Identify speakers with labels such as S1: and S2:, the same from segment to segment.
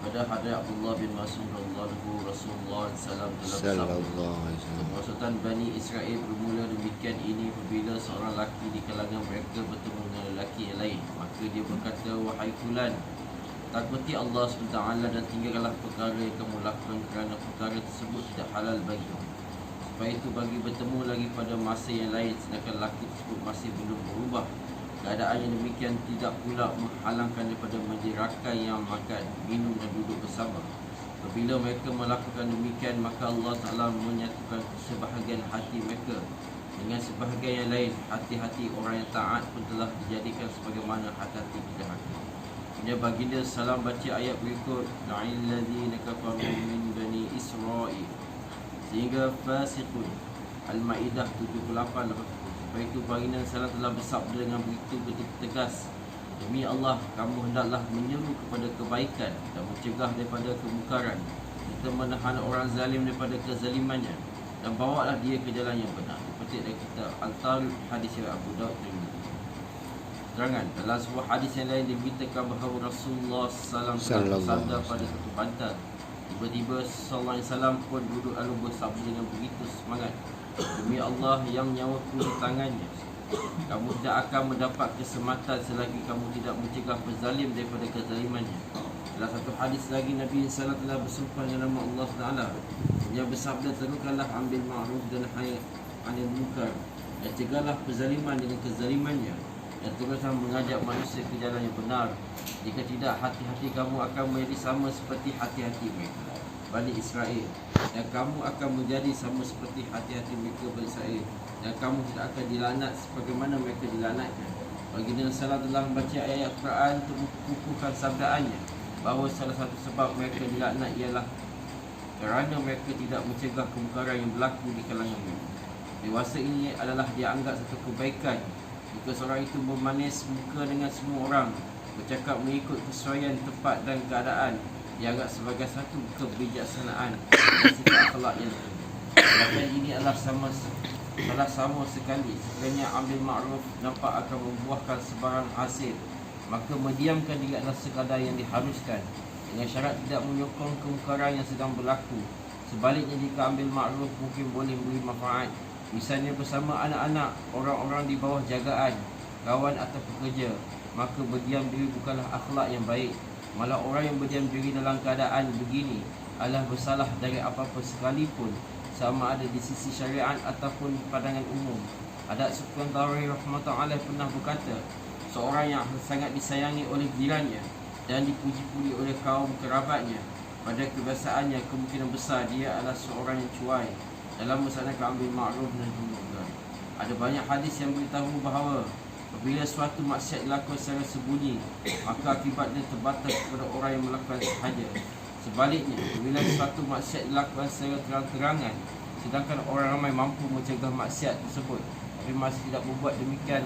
S1: Pada hadrat Abdullah bin Mas'ud radhiyallahu Rasulullah SAW telah
S2: Sallallahu alaihi wasallam.
S1: Keperosotan Bani Israel bermula demikian ini apabila seorang lelaki di kalangan mereka bertemu dengan lelaki yang lain. Maka dia berkata, wahai fulan, takuti Allah SWT dan tinggalkanlah perkara yang kamu lakukan kerana perkara tersebut tidak halal bagimu. Supaya itu bagi bertemu lagi pada masa yang lain, sedangkan lelaki tersebut masih belum berubah. Keadaan yang demikian tidak pula menghalangkan daripada menjerakan yang makan, minum dan duduk bersama. Apabila mereka melakukan demikian, maka Allah Ta'ala menyatukan sebahagian hati mereka dengan sebahagian yang lain. Hati-hati orang yang taat pun telah dijadikan sebagaimana hati-hati penjahat. Kemudian baginda salam baca ayat berikut, la'il ladzina kafaru min bani Israil sehingga fasiqun. Al-Maidah 78. Lepas itu baginda salam telah bersabda dengan begitu tegas, demi Allah, kamu hendaklah menyeru kepada kebaikan dan mencegah daripada kemungkaran, serta menahan orang zalim daripada kezalimannya, dan bawalah dia ke jalan yang benar. Dipetik dari kitab Al-Tarikh, hadis riwayat Abu Daud Tirmidzi. Terangan dalam sebuah hadis yang lain diberitakan bahawa Rasulullah SAW telah bersabda pada satu bantal. Tiba-tiba Sallallahu Alaihi Wasallam pun duduk lalu bersabda dengan begitu semangat, demi Allah yang nyawaku di tangannya, kamu tidak akan mendapat keselamatan selagi kamu tidak mencegah pezalim daripada kezalimannya. Dalam satu hadis lagi, Nabi SAW telah bersumpah dengan nama Allah Taala. Dia bersabda, serukanlah ambil ma'ruf dan nahi anil munkar, dan cegahlah pezaliman dengan kezalimannya, dan teruslah mengajak manusia ke jalan yang benar. Jika tidak, hati-hati kamu akan menjadi sama seperti hati-hati mereka Bani Israel, dan kamu akan menjadi sama seperti hati-hati mereka Bani Israel, dan kamu tidak akan dilaknat sebagaimana mereka dilaknatkan. Baginda Sallallahu telah membaca ayat Quran untuk mengukuhkan sabdaannya bahawa salah satu sebab mereka dilaknat ialah kerana mereka tidak mencegah kemungkaran yang berlaku di kalangan mereka. Dewasa ini adalah dianggap satu kebaikan jika seorang itu memanis muka dengan semua orang, bercakap mengikut kesesuaian tempat dan keadaan, dianggap sebagai satu kebijaksanaan dan sikap akhlak yang tinggi. Bahkan ini adalah sama sekali sekiranya ambil ma'ruf nampak akan membuahkan sebarang hasil, maka mendiamkan diri adalah sekadar yang diharuskan, dengan syarat tidak menyokong kemungkaran yang sedang berlaku. Sebaliknya, jika ambil ma'ruf mungkin boleh memberi manfaat, misalnya bersama anak-anak, orang-orang di bawah jagaan, kawan atau pekerja, maka berdiam diri bukanlah akhlak yang baik. Malah orang yang berdiam diri dalam keadaan begini adalah bersalah dari apa-apa sekalipun, sama ada di sisi syariat ataupun pandangan umum. Ada Sufyan Thauri rahmatullahi alaih pernah berkata, seorang yang sangat disayangi oleh jirannya dan dipuji-puji oleh kaum kerabatnya, pada kebiasaannya kemungkinan besar dia adalah seorang yang cuai dalam melaksanakan ambil ma'ruf dan nahi munkar. Ada banyak hadis yang beritahu bahawa apabila suatu maksiat dilakukan secara sembunyi, maka akibatnya terbatas kepada orang yang melakukan sahaja. Sebaliknya, apabila suatu maksiat dilakukan secara terang-terangan, sedangkan orang ramai mampu mencegah maksiat tersebut, tapi masih tidak membuat demikian,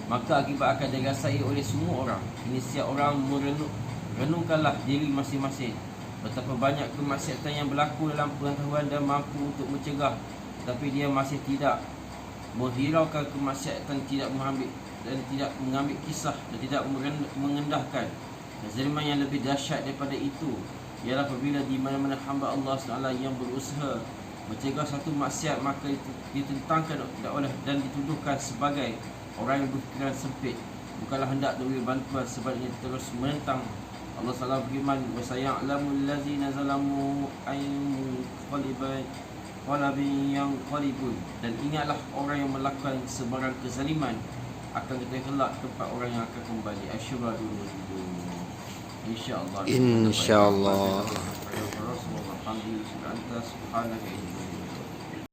S1: maka akibat akan dirasai oleh semua orang. Ini setiap orang renungkanlah diri masing-masing. Betapa banyak kemaksiatan yang berlaku dalam pengetahuan dan mampu untuk mencegah, tapi dia masih tidak menghiraukan kemaksiatan, tidak mengambil kisah dan tidak mengendahkan. Kezaliman yang lebih dahsyat daripada itu ialah apabila di mana-mana hamba Allah SWT yang berusaha mencegah satu maksiat, maka ditentangkan dan dituduhkan sebagai orang yang berfikiran sempit, bukanlah hendak memberi bantuan, sebaliknya terus menentang. Allah SWT berfirman, wa saya'lamul ladzina zalamu ayyul qalbin yanqalibun, dan ingatlah orang yang melakukan sebarang kezaliman akan kita kelak tempat orang yang akan kembali. Asyhadu InsyaAllah.
S2: InsyaAllah.
S1: Subhanaka